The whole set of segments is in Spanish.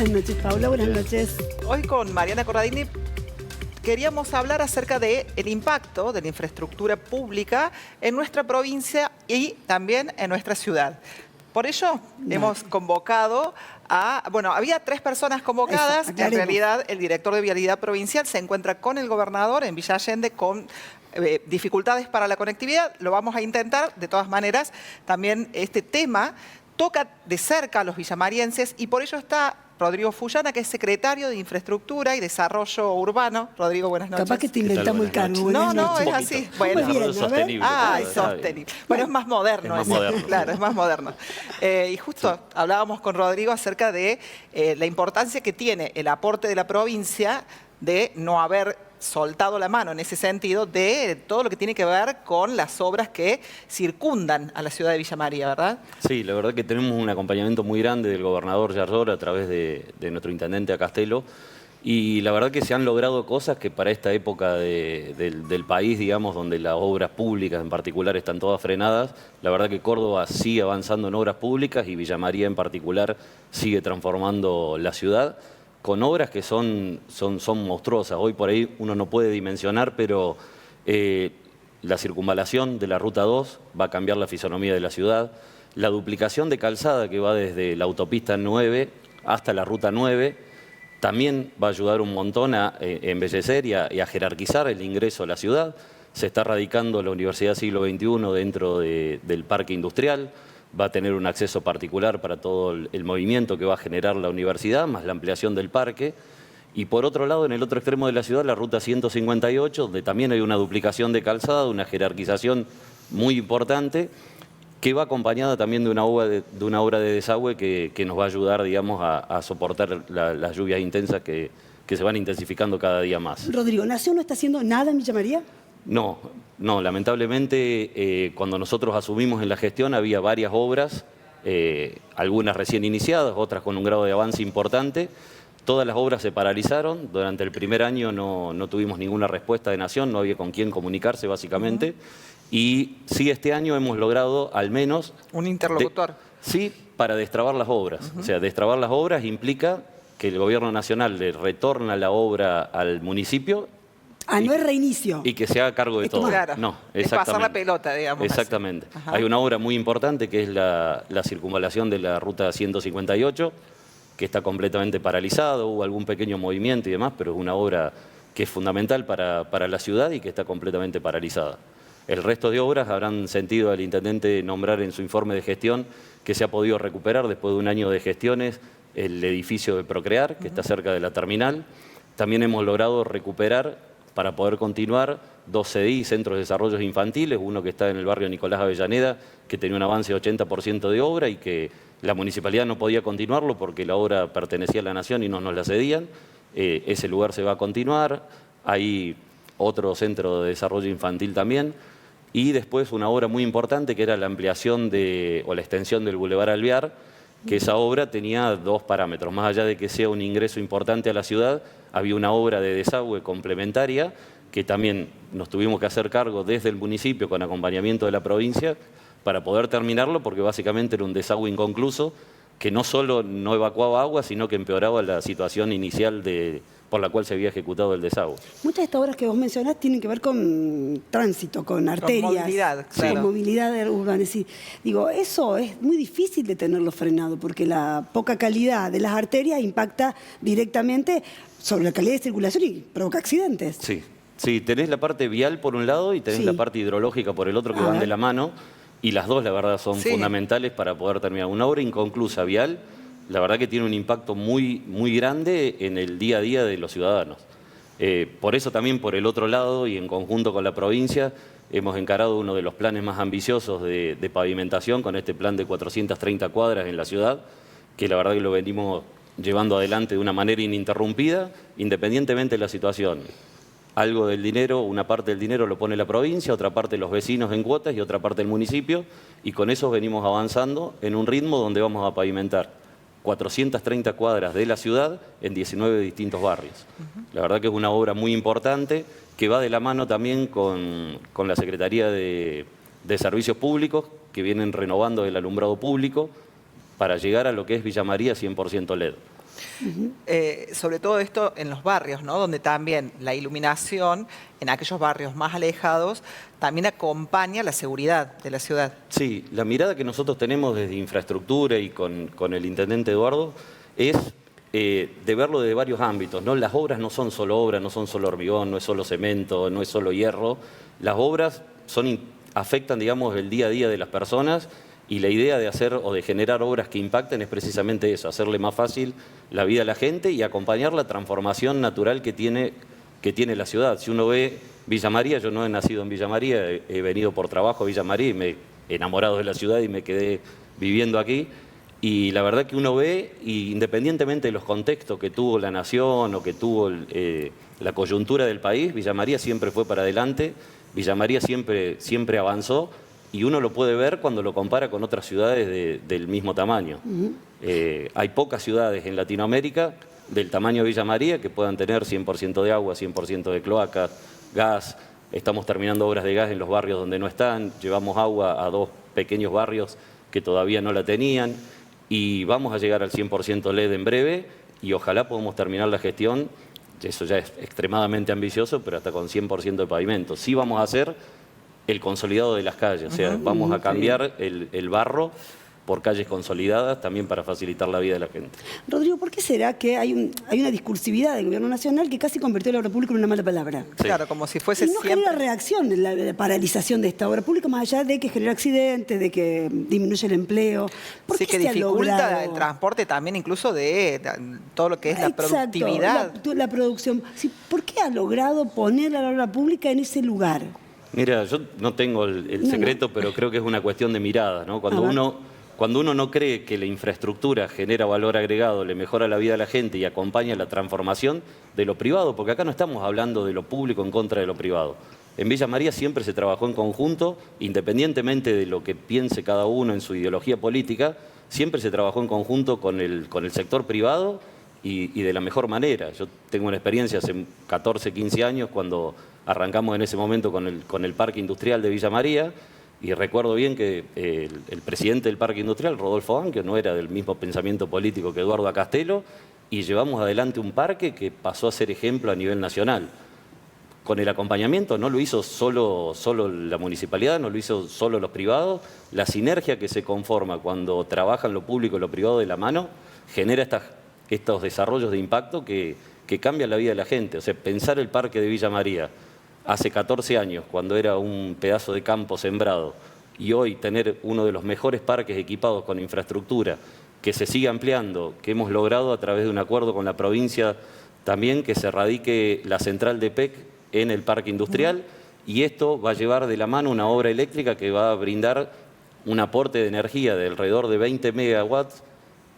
Buenas noches, Paula. Buenas noches. Hoy con Mariana Corradini queríamos hablar acerca del impacto de la infraestructura pública en nuestra provincia y también en nuestra ciudad. Por ello hemos convocado a... Bueno, había 3 personas convocadas. En realidad, el director de Vialidad Provincial se encuentra con el gobernador en Villa Allende con dificultades para la conectividad. Lo vamos a intentar. De todas maneras, también este tema toca de cerca a los villamarienses y por ello está Rodrigo Fullana, que es secretario de Infraestructura y Desarrollo Urbano. Rodrigo, buenas noches. Capaz que te inventamos el cargo. No, es así. Bueno, bien, sostenible. es sostenible. Bueno, es más moderno. Es más moderno. Claro, es más moderno. Y justo hablábamos con Rodrigo acerca de la importancia que tiene el aporte de la provincia de no haber soltado la mano en ese sentido de todo lo que tiene que ver con las obras que circundan a la ciudad de Villa María, ¿verdad? Sí, la verdad que tenemos un acompañamiento muy grande del gobernador Yardor a través de nuestro intendente Acastelo, y la verdad que se han logrado cosas que para esta época del país, digamos, donde las obras públicas en particular están todas frenadas, la verdad que Córdoba sigue avanzando en obras públicas y Villa María en particular sigue transformando la ciudad con obras que son monstruosas. Hoy por ahí uno no puede dimensionar, pero la circunvalación de la Ruta 2 va a cambiar la fisonomía de la ciudad. La duplicación de calzada que va desde la autopista 9 hasta la Ruta 9 también va a ayudar un montón a embellecer y a jerarquizar el ingreso a la ciudad. Se está radicando la Universidad Siglo XXI dentro del parque industrial. Va a tener un acceso particular para todo el movimiento que va a generar la universidad, más la ampliación del parque. Y por otro lado, en el otro extremo de la ciudad, la ruta 158, donde también hay una duplicación de calzada, una jerarquización muy importante, que va acompañada también de una obra de desagüe que nos va a ayudar, digamos, a soportar las lluvias intensas que se van intensificando cada día más. Rodrigo, ¿Nación no está haciendo nada en Villa María? No, lamentablemente cuando nosotros asumimos en la gestión había varias obras, algunas recién iniciadas, otras con un grado de avance importante. Todas las obras se paralizaron. Durante el primer año no tuvimos ninguna respuesta de Nación, no había con quién comunicarse básicamente. Y sí, este año hemos logrado al menos... Un interlocutor. Sí, para destrabar las obras. O sea, destrabar las obras implica que el gobierno nacional le retorna la obra al municipio. No es reinicio. Y que se haga cargo de todo. Claro, no, es pasar la pelota, digamos. Exactamente. Hay una obra muy importante que es la circunvalación de la ruta 158, que está completamente paralizada. Hubo algún pequeño movimiento y demás, pero es una obra que es fundamental para la ciudad y que está completamente paralizada. El resto de obras habrán sentido al intendente nombrar en su informe de gestión que se ha podido recuperar después de un año de gestiones el edificio de Procrear, que está cerca de la terminal. También hemos logrado recuperar, para poder continuar, 2 CDI, Centros de Desarrollos Infantiles, uno que está en el barrio Nicolás Avellaneda, que tenía un avance de 80% de obra y que la municipalidad no podía continuarlo porque la obra pertenecía a la Nación y no nos la cedían. Ese lugar se va a continuar. Hay otro centro de desarrollo infantil también. Y después una obra muy importante que era la ampliación o la extensión del Boulevard Alvear, que esa obra tenía 2 parámetros. Más allá de que sea un ingreso importante a la ciudad, había una obra de desagüe complementaria que también nos tuvimos que hacer cargo desde el municipio con acompañamiento de la provincia para poder terminarlo, porque básicamente era un desagüe inconcluso que no solo no evacuaba agua, sino que empeoraba la situación inicial por la cual se había ejecutado el desagüe. Muchas de estas obras que vos mencionás tienen que ver con tránsito, con arterias. Con movilidad, claro. Con movilidad urbana. Sí. Digo, eso es muy difícil de tenerlo frenado, porque la poca calidad de las arterias impacta directamente sobre la calidad de circulación y provoca accidentes. Sí, tenés la parte vial por un lado y tenés la parte hidrológica por el otro que van de la mano, y las dos, la verdad, son fundamentales para poder terminar. Una obra inconclusa vial, la verdad que tiene un impacto muy, muy grande en el día a día de los ciudadanos. Por eso también, por el otro lado, y en conjunto con la provincia, hemos encarado uno de los planes más ambiciosos de pavimentación con este plan de 430 cuadras en la ciudad, que la verdad que lo venimos llevando adelante de una manera ininterrumpida, independientemente de la situación. Algo del dinero, una parte del dinero lo pone la provincia, otra parte los vecinos en cuotas y otra parte el municipio, y con eso venimos avanzando en un ritmo donde vamos a pavimentar 430 cuadras de la ciudad en 19 distintos barrios. La verdad que es una obra muy importante que va de la mano también con la Secretaría de Servicios Públicos, que vienen renovando el alumbrado público para llegar a lo que es Villa María 100% LED. Sobre todo esto en los barrios, ¿no? Donde también la iluminación en aquellos barrios más alejados también acompaña la seguridad de la ciudad. Sí, la mirada que nosotros tenemos desde infraestructura y con el intendente Eduardo es de verlo de varios ámbitos, ¿no? Las obras no son solo obras, no son solo hormigón, no es solo cemento, no es solo hierro. Las obras afectan, digamos, el día a día de las personas, y la idea de hacer o de generar obras que impacten es precisamente eso, hacerle más fácil la vida a la gente y acompañar la transformación natural que tiene la ciudad. Si uno ve Villa María, yo no he nacido en Villa María, he venido por trabajo a Villa María y me he enamorado de la ciudad y me quedé viviendo aquí. Y la verdad que uno ve, y independientemente de los contextos que tuvo la nación o que tuvo la coyuntura del país, Villa María siempre fue para adelante, Villa María siempre avanzó, y uno lo puede ver cuando lo compara con otras ciudades del mismo tamaño. Hay pocas ciudades en Latinoamérica del tamaño de Villa María que puedan tener 100% de agua, 100% de cloacas, gas. Estamos terminando obras de gas en los barrios donde no están, llevamos agua a 2 pequeños barrios que todavía no la tenían, y vamos a llegar al 100% LED en breve, y ojalá podamos terminar la gestión, eso ya es extremadamente ambicioso, pero hasta con 100% de pavimento. Sí vamos a hacer el consolidado de las calles, o sea, vamos a cambiar el barro por calles consolidadas, también para facilitar la vida de la gente. Rodrigo, ¿por qué será que hay una discursividad del gobierno nacional que casi convirtió la obra pública en una mala palabra? Sí. Claro, como si fuese y no siempre... genera reacción de la paralización de esta obra pública, más allá de que genera accidentes, de que disminuye el empleo. ¿Por sí, qué que se ha dificulta logrado? el transporte también, incluso de todo lo que es la Exacto, productividad. la producción. Sí, ¿por qué ha logrado poner a la obra pública en ese lugar? Mira, yo no tengo el secreto, pero creo que es una cuestión de mirada, ¿no? Cuando uno no cree que la infraestructura genera valor agregado, le mejora la vida a la gente y acompaña la transformación de lo privado, porque acá no estamos hablando de lo público en contra de lo privado. En Villa María siempre se trabajó en conjunto, independientemente de lo que piense cada uno en su ideología política, siempre se trabajó en conjunto con el sector privado y de la mejor manera. Yo tengo una experiencia hace 14, 15 años cuando arrancamos en ese momento con el Parque Industrial de Villa María, y recuerdo bien que el presidente del Parque Industrial, Rodolfo Banquio, no era del mismo pensamiento político que Eduardo Castelo, y llevamos adelante un parque que pasó a ser ejemplo a nivel nacional. Con el acompañamiento no lo hizo solo la municipalidad, no lo hizo solo los privados. La sinergia que se conforma cuando trabajan lo público y lo privado de la mano genera estos desarrollos de impacto que cambian la vida de la gente. O sea, pensar el Parque de Villa María hace 14 años, cuando era un pedazo de campo sembrado, y hoy tener uno de los mejores parques equipados con infraestructura, que se sigue ampliando, que hemos logrado a través de un acuerdo con la provincia también que se radique la central de PEC en el parque industrial, y esto va a llevar de la mano una obra eléctrica que va a brindar un aporte de energía de alrededor de 20 megawatts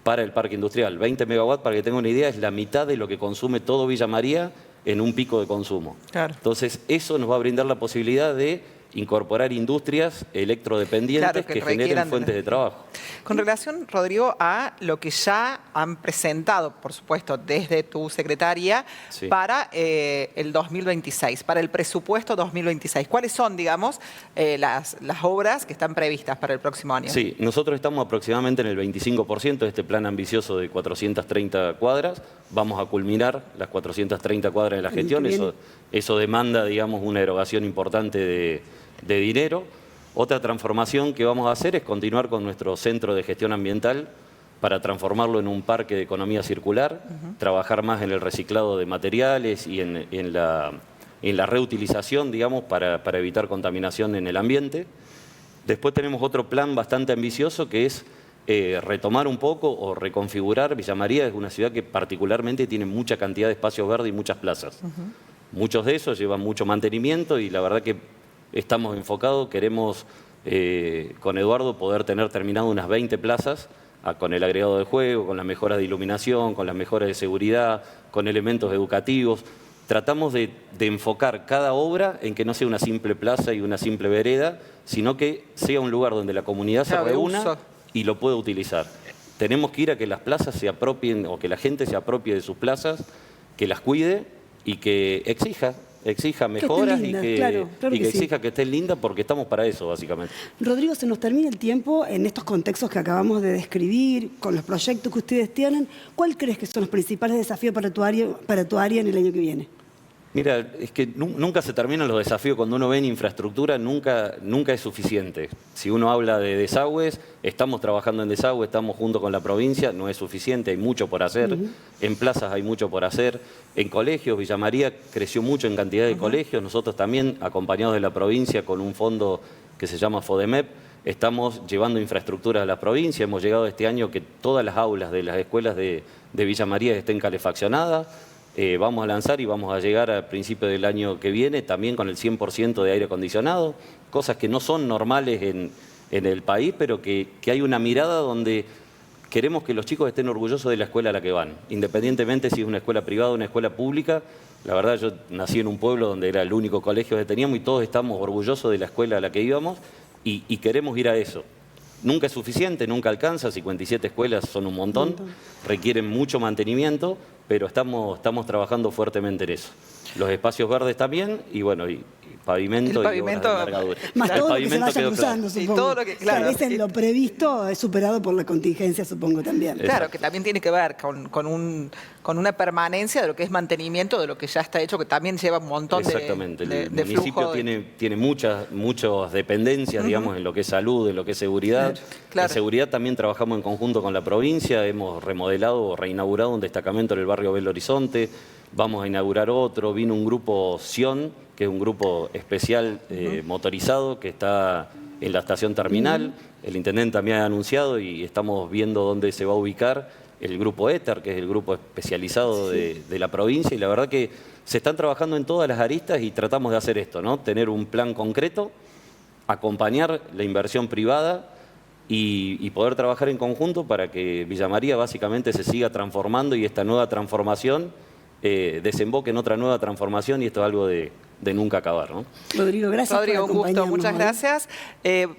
para el parque industrial. 20 megawatts, para que tengan una idea, es la mitad de lo que consume todo Villa María en un pico de consumo. Claro. Entonces, eso nos va a brindar la posibilidad de incorporar industrias electrodependientes que generen fuentes de trabajo. Con relación, Rodrigo, a lo que ya han presentado, por supuesto, desde tu secretaría, sí, para el 2026, para el presupuesto 2026. ¿Cuáles son, digamos, las obras que están previstas para el próximo año? Sí, nosotros estamos aproximadamente en el 25% de este plan ambicioso de 430 cuadras. Vamos a culminar las 430 cuadras de la gestión. Eso demanda, digamos, una erogación importante de dinero. Otra transformación que vamos a hacer es continuar con nuestro centro de gestión ambiental para transformarlo en un parque de economía circular, trabajar más en el reciclado de materiales y en la reutilización, digamos, para evitar contaminación en el ambiente. Después tenemos otro plan bastante ambicioso que es retomar un poco o reconfigurar. Villa María es una ciudad que particularmente tiene mucha cantidad de espacios verdes y muchas plazas. Muchos de esos llevan mucho mantenimiento y la verdad que estamos enfocados, queremos con Eduardo poder tener terminado unas 20 plazas con el agregado de juego, con las mejoras de iluminación, con las mejoras de seguridad, con elementos educativos. Tratamos de enfocar cada obra en que no sea una simple plaza y una simple vereda, sino que sea un lugar donde la comunidad se reúna y lo pueda utilizar. Tenemos que ir a que las plazas se apropien o que la gente se apropie de sus plazas, que las cuide y que exija exija Que estén mejoras y lindas, que, claro y que sí. exija que estén lindas porque estamos para eso, básicamente. Rodrigo, se nos termina el tiempo en estos contextos que acabamos de describir, con los proyectos que ustedes tienen. ¿Cuál crees que son los principales desafíos para tu área en el año que viene? Mira, es que nunca se terminan los desafíos. Cuando uno ve en infraestructura, nunca es suficiente. Si uno habla de desagües, estamos trabajando en desagües, estamos junto con la provincia, no es suficiente, hay mucho por hacer. En plazas hay mucho por hacer. En colegios, Villa María creció mucho en cantidad de colegios. Nosotros también, acompañados de la provincia con un fondo que se llama FODEMEP, estamos llevando infraestructura a la provincia. Hemos llegado este año que todas las aulas de las escuelas de Villa María estén calefaccionadas. Vamos a lanzar y vamos a llegar al principio del año que viene también con el 100% de aire acondicionado, cosas que no son normales en el país, pero que hay una mirada donde queremos que los chicos estén orgullosos de la escuela a la que van, independientemente si es una escuela privada o una escuela pública. La verdad, yo nací en un pueblo donde era el único colegio que teníamos y todos estamos orgullosos de la escuela a la que íbamos y queremos ir a eso. Nunca es suficiente, nunca alcanza, 57 escuelas son un montón, requieren mucho mantenimiento, pero estamos trabajando fuertemente en eso. Los espacios verdes también y bueno, y pavimento, el pavimento y obras de envergadura. Más El todo lo que se pavimento vaya quedó cruzando, claro. supongo. Y todo lo que, claro. A veces lo previsto es superado por la contingencia, supongo, también. Claro, que también tiene que ver con una permanencia de lo que es mantenimiento, de lo que ya está hecho, que también lleva un montón Exactamente. de El municipio flujo. tiene muchas dependencias, digamos, en lo que es salud, en lo que es seguridad. Claro. En seguridad también trabajamos en conjunto con la provincia, hemos remodelado o reinaugurado un destacamento en el barrio Belo Horizonte, vamos a inaugurar otro, vino un grupo Sion, que es un grupo especial motorizado que está en la estación terminal. El intendente también ha anunciado y estamos viendo dónde se va a ubicar el grupo ETER, que es el grupo especializado de la provincia, y la verdad que se están trabajando en todas las aristas y tratamos de hacer esto, ¿no? Tener un plan concreto, acompañar la inversión privada y poder trabajar en conjunto para que Villa María básicamente se siga transformando y esta nueva transformación desemboque en otra nueva transformación, y esto es algo de nunca acabar, ¿no? Rodrigo, gracias Rodrigo, por un gusto, acompañarnos muchas hoy. gracias.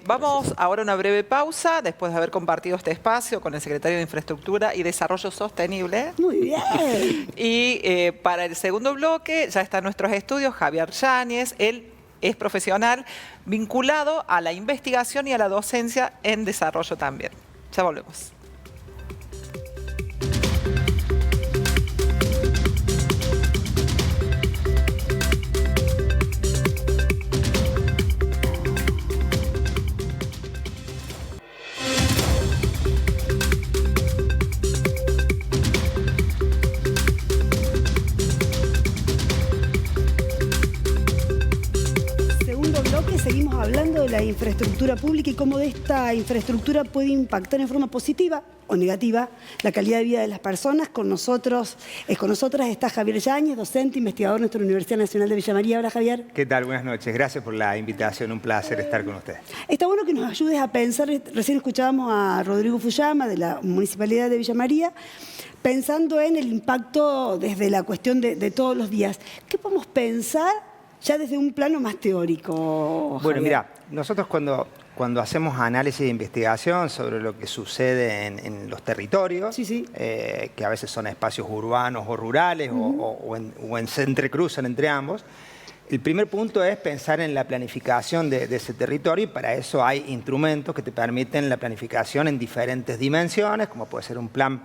Vamos ahora a una breve pausa, después de haber compartido este espacio con el secretario de Infraestructura y Desarrollo Sostenible. Muy bien. Y para el segundo bloque ya está en nuestros estudios Javier Yáñez. Él es profesional vinculado a la investigación y a la docencia en desarrollo también. Ya volvemos. Seguimos hablando de la infraestructura pública y cómo de esta infraestructura puede impactar en forma positiva o negativa la calidad de vida de las personas. Con nosotras está Javier Yáñez, docente, investigador de nuestra Universidad Nacional de Villa María. Hola, Javier. ¿Qué tal? Buenas noches. Gracias por la invitación. Un placer estar con ustedes. Está bueno que nos ayudes a pensar. Recién escuchábamos a Rodrigo Fuyama de la Municipalidad de Villa María, pensando en el impacto desde la cuestión de todos los días. ¿Qué podemos pensar ya desde un plano más teórico, Javier? Bueno, mira, nosotros cuando hacemos análisis de investigación sobre lo que sucede en los territorios, que a veces son espacios urbanos o rurales o se entrecruzan entre ambos, el primer punto es pensar en la planificación de ese territorio, y para eso hay instrumentos que te permiten la planificación en diferentes dimensiones, como puede ser un plan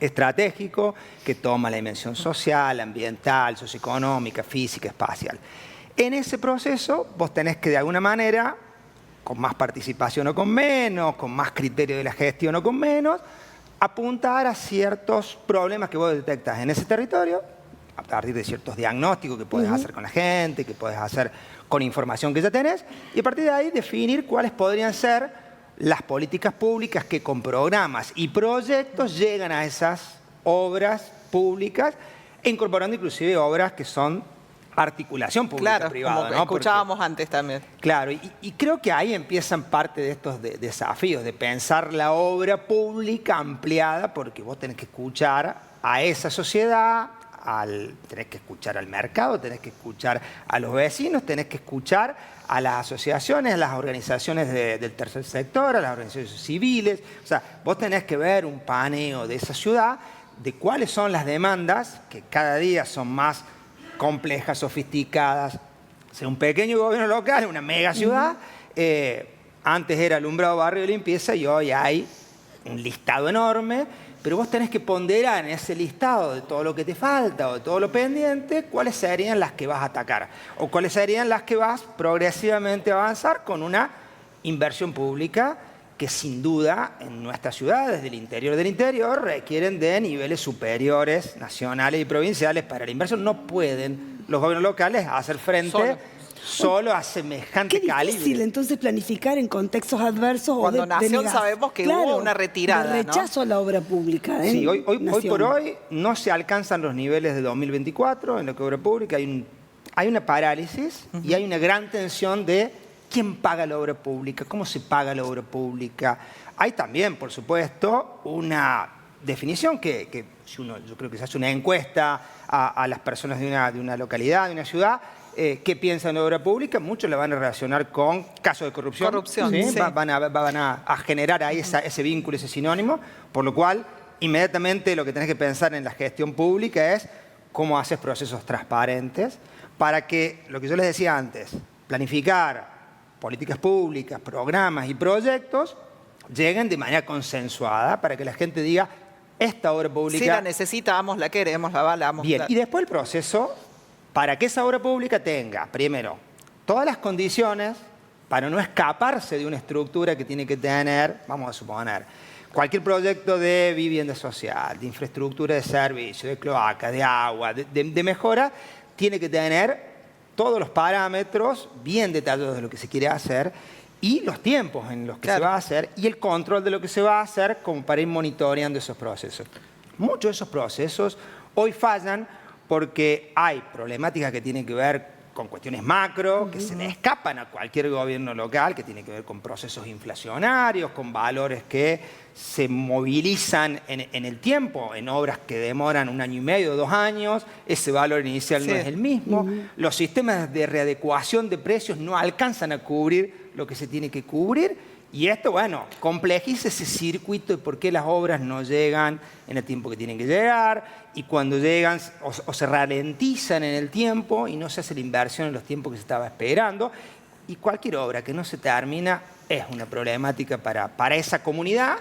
estratégico que toma la dimensión social, ambiental, socioeconómica, física, espacial. En ese proceso vos tenés que de alguna manera, con más participación o con menos, con más criterio de la gestión o con menos, apuntar a ciertos problemas que vos detectás en ese territorio, a partir de ciertos diagnósticos que podés hacer con la gente, que podés hacer con información que ya tenés, y a partir de ahí definir cuáles podrían ser las políticas públicas que con programas y proyectos llegan a esas obras públicas, incorporando inclusive obras que son articulación pública-privada. Claro, como escuchábamos antes también. Claro, y creo que ahí empiezan parte de estos desafíos, de pensar la obra pública ampliada, porque vos tenés que escuchar a esa sociedad, tenés que escuchar al mercado, tenés que escuchar a los vecinos, tenés que escuchar a las asociaciones, a las organizaciones del tercer sector, a las organizaciones civiles. O sea, vos tenés que ver un paneo de esa ciudad, de cuáles son las demandas, que cada día son más complejas, sofisticadas, sea un pequeño gobierno local, una mega ciudad. Antes era alumbrado, barrio y limpieza y hoy hay un listado enorme, pero vos tenés que ponderar en ese listado de todo lo que te falta o de todo lo pendiente, cuáles serían las que vas a atacar o cuáles serían las que vas progresivamente a avanzar con una inversión pública que sin duda en nuestras ciudades del interior requieren de niveles superiores, nacionales y provinciales para la inversión. No pueden los gobiernos locales hacer frente solo a semejante calibre. Qué difícil entonces planificar en contextos adversos. Cuando o de Nación negación. sabemos que hubo una retirada, de rechazo a la obra pública. Sí, hoy por hoy no se alcanzan los niveles de 2024 en la obra pública. Hay una parálisis y hay una gran tensión de quién paga la obra pública, cómo se paga la obra pública. Hay también, por supuesto, una definición que si yo creo que se hace una encuesta a las personas de una localidad, de una ciudad, qué piensan de obra pública, muchos la van a relacionar con casos de corrupción. ¿Sí? Sí. Van a generar ahí ese vínculo, ese sinónimo, por lo cual inmediatamente lo que tenés que pensar en la gestión pública es cómo haces procesos transparentes para que, lo que yo les decía antes, planificar políticas públicas, programas y proyectos lleguen de manera consensuada para que la gente diga, esta obra pública... Si la necesitamos, la queremos, la avalamos. Bien, y después el proceso para que esa obra pública tenga, primero, todas las condiciones para no escaparse de una estructura que tiene que tener, vamos a suponer, cualquier proyecto de vivienda social, de infraestructura de servicio, de cloaca, de agua, de mejora, tiene que tener todos los parámetros bien detallados de lo que se quiere hacer y los tiempos en los que se va a hacer y el control de lo que se va a hacer como para ir monitoreando esos procesos. Muchos de esos procesos hoy fallan porque hay problemáticas que tienen que ver con cuestiones macro, que se le escapan a cualquier gobierno local, que tiene que ver con procesos inflacionarios, con valores que se movilizan en el tiempo, en obras que demoran 1 año y medio, 2 años, ese valor inicial no es el mismo. Los sistemas de readecuación de precios no alcanzan a cubrir lo que se tiene que cubrir. Y esto, bueno, complejiza ese circuito de por qué las obras no llegan en el tiempo que tienen que llegar y cuando llegan o se ralentizan en el tiempo y no se hace la inversión en los tiempos que se estaba esperando. Y cualquier obra que no se termina es una problemática para esa comunidad,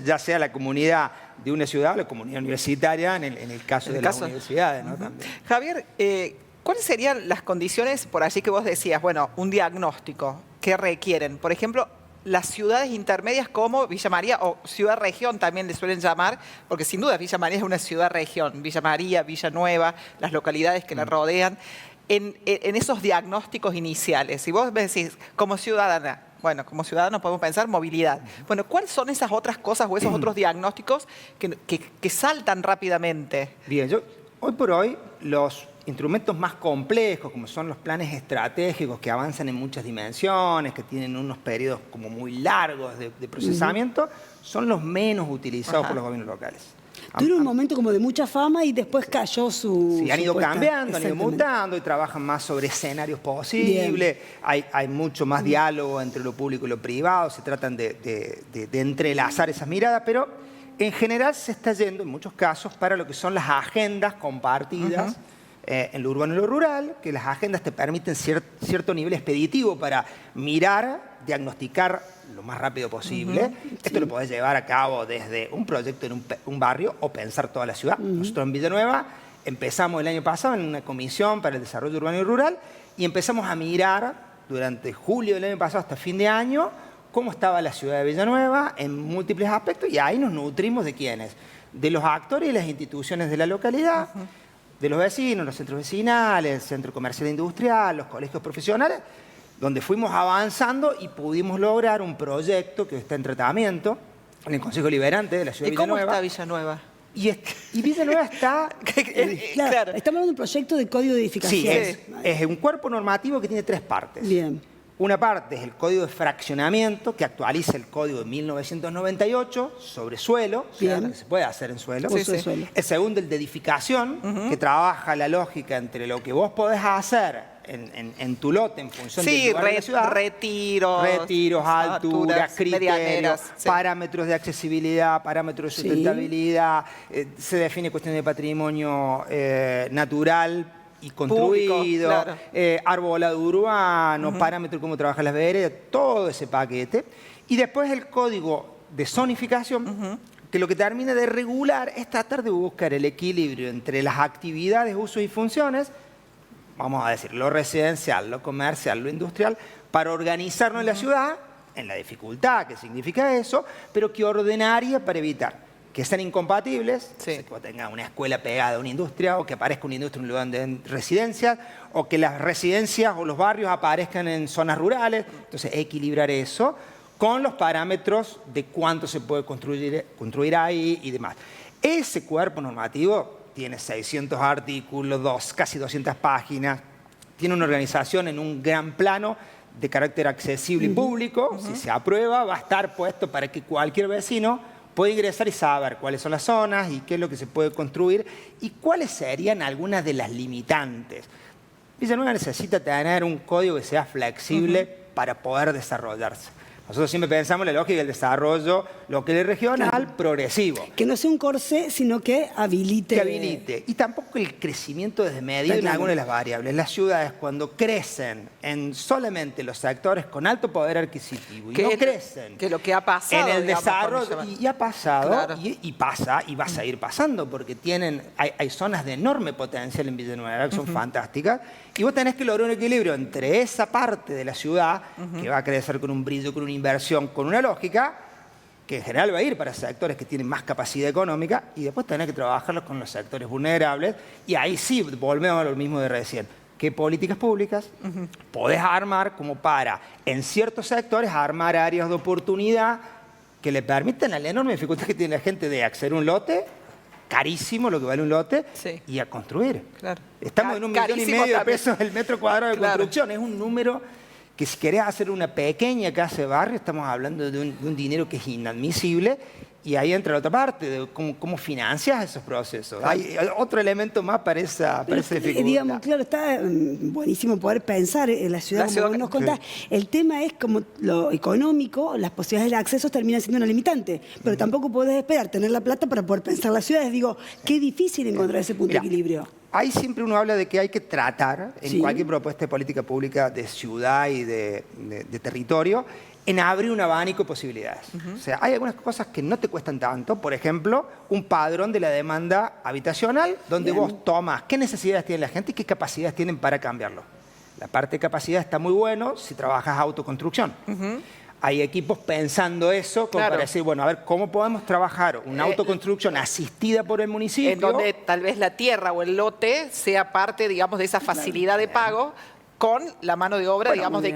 ya sea la comunidad de una ciudad o la comunidad universitaria en el caso de las universidades, ¿no? También. Javier, ¿cuáles serían las condiciones, por allí que vos decías, bueno, un diagnóstico que requieren? Por ejemplo, las ciudades intermedias como Villa María o ciudad-región también le suelen llamar, porque sin duda Villa María es una ciudad-región. Villa María, Villanueva, las localidades que la rodean, en esos diagnósticos iniciales. Si vos me decís, como ciudadana, bueno, como ciudadanos podemos pensar movilidad. Bueno, ¿cuáles son esas otras cosas o esos otros diagnósticos que saltan rápidamente? Bien, hoy por hoy los instrumentos más complejos, como son los planes estratégicos que avanzan en muchas dimensiones, que tienen unos periodos como muy largos de procesamiento, son los menos utilizados por los gobiernos locales. Tuvieron un momento como de mucha fama y después cayó su... Sí, han ido puesta. cambiando, han ido mutando y trabajan más sobre escenarios posibles. Hay mucho más diálogo entre lo público y lo privado, se tratan de entrelazar esas miradas, pero en general se está yendo, en muchos casos, para lo que son las agendas compartidas en lo urbano y lo rural, que las agendas te permiten cierto nivel expeditivo para mirar, diagnosticar lo más rápido posible. Esto lo podés llevar a cabo desde un proyecto en un barrio o pensar toda la ciudad. Nosotros en Villanueva empezamos el año pasado en una comisión para el desarrollo urbano y rural y empezamos a mirar durante julio del año pasado hasta fin de año cómo estaba la ciudad de Villanueva en múltiples aspectos y ahí nos nutrimos de quiénes, de los actores y las instituciones de la localidad, de los vecinos, los centros vecinales, el centro comercial e industrial, los colegios profesionales, donde fuimos avanzando y pudimos lograr un proyecto que está en tratamiento en el Consejo Liberante de la ciudad de Villanueva. ¿Y cómo está Villanueva? Y Villanueva está... Claro, estamos hablando de un proyecto de código de edificación. Sí, es un cuerpo normativo que tiene 3 partes. Bien. Una parte es el código de fraccionamiento, que actualiza el código de 1998 sobre suelo, o sea, lo que se puede hacer en suelo. Suelo. El segundo, el de edificación, que trabaja la lógica entre lo que vos podés hacer en tu lote en función del lugar de la ciudad. Retiros, alturas, criterios, parámetros de accesibilidad, parámetros de sustentabilidad, se define cuestión de patrimonio natural y construido, público, claro. arbolado urbano, parámetro cómo trabajan las veredas, todo ese paquete. Y después el código de zonificación, que lo que termina de regular es tratar de buscar el equilibrio entre las actividades, usos y funciones, vamos a decir, lo residencial, lo comercial, lo industrial, para organizarnos en la ciudad, en la dificultad que significa eso, pero que ordenaría para evitar que sean incompatibles, que tenga una escuela pegada a una industria, o que aparezca una industria en un lugar de residencias, o que las residencias o los barrios aparezcan en zonas rurales. Entonces, equilibrar eso con los parámetros de cuánto se puede construir ahí y demás. Ese cuerpo normativo tiene 600 artículos, casi 200 páginas, tiene una organización en un gran plano de carácter accesible y público. Si se aprueba, va a estar puesto para que cualquier vecino pueda ingresar y saber cuáles son las zonas y qué es lo que se puede construir y cuáles serían algunas de las limitantes. Villanueva necesita tener un código que sea flexible para poder desarrollarse. Nosotros siempre pensamos en la lógica del desarrollo local y regional progresivo. Que no sea un corsé, sino que habilite. Que habilite. Y tampoco el crecimiento desmedido en alguna de las variables. Las ciudades, cuando crecen en solamente los sectores con alto poder adquisitivo y no crecen que lo que ha pasado en el desarrollo, y ha pasado, claro. y pasa, y va a seguir pasando, porque hay zonas de enorme potencial en Villanueva que son fantásticas, y vos tenés que lograr un equilibrio entre esa parte de la ciudad, que va a crecer con un brillo, con una inversión, con una lógica, que en general va a ir para sectores que tienen más capacidad económica, y después tenés que trabajarlos con los sectores vulnerables, y ahí sí volvemos a lo mismo de recién. ¿Qué políticas públicas podés armar como para, en ciertos sectores, armar áreas de oportunidad que le permitan a la enorme dificultad que tiene la gente de acceder a un lote, carísimo lo que vale un lote, y a construir? Claro. Estamos en 1,5 millones de pesos el metro cuadrado de construcción. Es un número que si querés hacer una pequeña casa de barrio, estamos hablando de un dinero que es inadmisible. Y ahí entra la otra parte, de cómo financias esos procesos. Hay otro elemento más para esa dificultad. Digamos, claro, está buenísimo poder pensar en la ciudad, como vos nos contás. El tema es como lo económico, las posibilidades de acceso terminan siendo una limitante. Pero tampoco podés esperar tener la plata para poder pensar las ciudades. Digo, qué difícil encontrar ese punto de equilibrio. Ahí siempre uno habla de que hay que tratar, en cualquier propuesta de política pública de ciudad y de territorio, en abrir un abanico de posibilidades. O sea, hay algunas cosas que no te cuestan tanto. Por ejemplo, un padrón de la demanda habitacional, donde vos tomas qué necesidades tiene la gente y qué capacidades tienen para cambiarlo. La parte de capacidad está muy bueno si trabajas autoconstrucción. Hay equipos pensando eso, como para decir, bueno, a ver, ¿cómo podemos trabajar una autoconstrucción asistida por el municipio? En donde tal vez la tierra o el lote sea parte, digamos, de esa facilidad de pago, con la mano de obra, digamos, de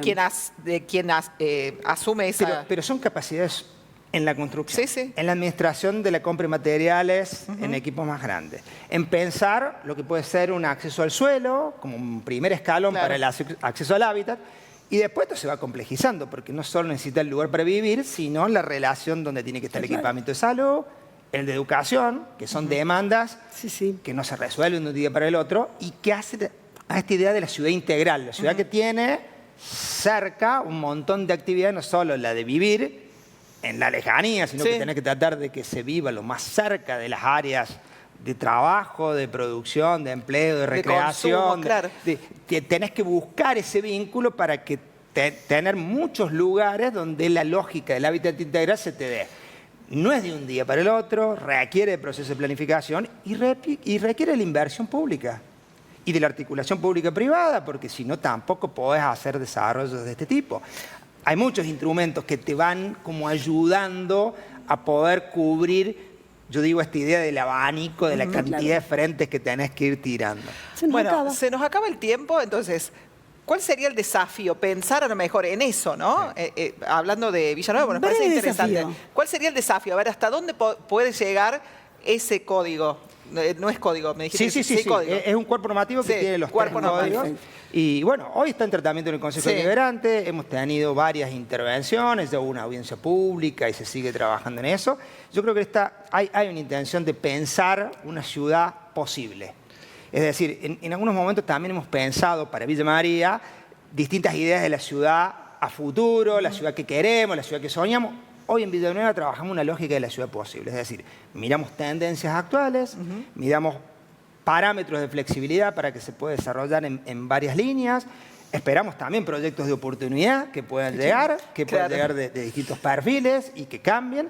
quien asume esa... Pero son capacidades en la construcción, sí. En la administración de la compra de materiales, en equipos más grandes. En pensar lo que puede ser un acceso al suelo, como un primer escalón para el acceso al hábitat, y después esto se va complejizando, porque no solo necesita el lugar para vivir, sino la relación donde tiene que estar el equipamiento de salud, el de educación, que son demandas que no se resuelven de un día para el otro, y que hace a esta idea de la ciudad integral, la ciudad que tiene cerca un montón de actividades, no solo la de vivir en la lejanía, sino que tenés que tratar de que se viva lo más cerca de las áreas de trabajo, de producción, de empleo, de recreación. Tenés que buscar ese vínculo para que tener muchos lugares donde la lógica del hábitat integral se te dé. No es de un día para el otro, requiere de proceso de planificación y requiere de la inversión pública. Y de la articulación pública-privada, porque si no tampoco podés hacer desarrollos de este tipo. Hay muchos instrumentos que te van como ayudando a poder cubrir, yo digo, esta idea del abanico, de la cantidad de frentes que tenés que ir tirando. Se nos acaba el tiempo, entonces, ¿cuál sería el desafío? Pensar a lo mejor en eso, ¿no? Hablando de Villanueva, nos parece interesante. ¿Cuál sería el desafío? A ver, ¿hasta dónde puede llegar ese código? No es código, me dijiste. Sí. Código. Es un cuerpo normativo que tiene los tres códigos. Y bueno, hoy está en tratamiento en el Consejo Deliberante, hemos tenido varias intervenciones, ya hubo una audiencia pública y se sigue trabajando en eso. Yo creo que hay una intención de pensar una ciudad posible. Es decir, en algunos momentos también hemos pensado para Villa María distintas ideas de la ciudad a futuro, la ciudad que queremos, la ciudad que soñamos. Hoy en Villanueva trabajamos una lógica de la ciudad posible, es decir, miramos tendencias actuales, miramos parámetros de flexibilidad para que se pueda desarrollar en varias líneas. Esperamos también proyectos de oportunidad que puedan llegar, de distintos perfiles y que cambien.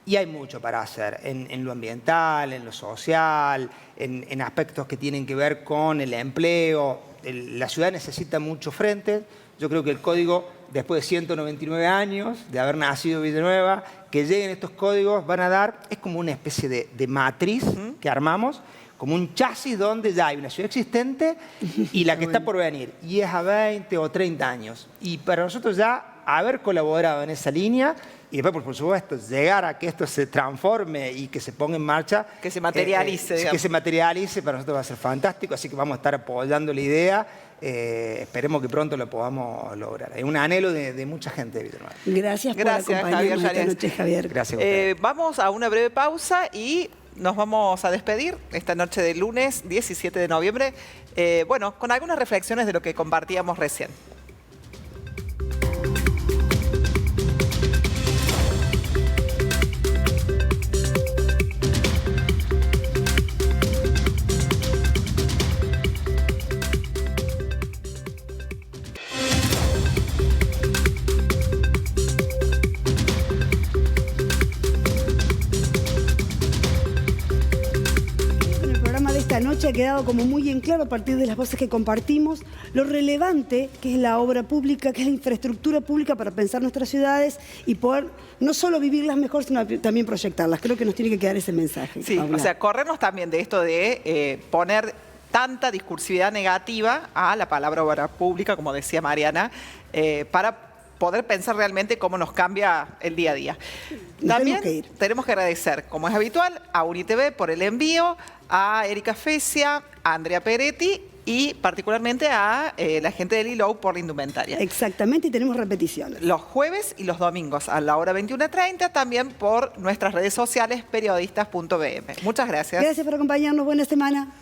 Y hay mucho para hacer en lo ambiental, en lo social, en aspectos que tienen que ver con el empleo. La ciudad necesita mucho frente. Yo creo que el código, después de 199 años de haber nacido Villanueva, que lleguen estos códigos van a dar, es como una especie de matriz que armamos, como un chasis donde ya hay una ciudad existente y la que está por venir. Y es a 20 o 30 años. Y para nosotros ya haber colaborado en esa línea y después, por supuesto, llegar a que esto se transforme y que se ponga en marcha. Que se materialice. Que se materialice, para nosotros va a ser fantástico. Así que vamos a estar apoyando la idea. Esperemos que pronto lo podamos lograr. Es un anhelo de mucha gente de Villanueva. Gracias por acompañarnos esta noche, Javier. Gracias a ustedes. Vamos a una breve pausa y nos vamos a despedir esta noche de lunes 17 de noviembre. Bueno, con algunas reflexiones de lo que compartíamos recién. Esta noche ha quedado como muy en claro a partir de las voces que compartimos lo relevante que es la obra pública, que es la infraestructura pública para pensar nuestras ciudades y poder no solo vivirlas mejor, sino también proyectarlas. Creo que nos tiene que quedar ese mensaje. Sí, o sea, corrernos también de esto de poner tanta discursividad negativa a la palabra obra pública, como decía Mariana, para poder pensar realmente cómo nos cambia el día a día. También tenemos que agradecer, como es habitual, a UniTV por el envío, a Erika Fecia, a Andrea Peretti y particularmente a la gente del ILOU por la indumentaria. Exactamente, y tenemos repeticiones. Los jueves y los domingos a la hora 21:30, también por nuestras redes sociales periodistas.bm. Muchas gracias. Gracias por acompañarnos. Buena semana.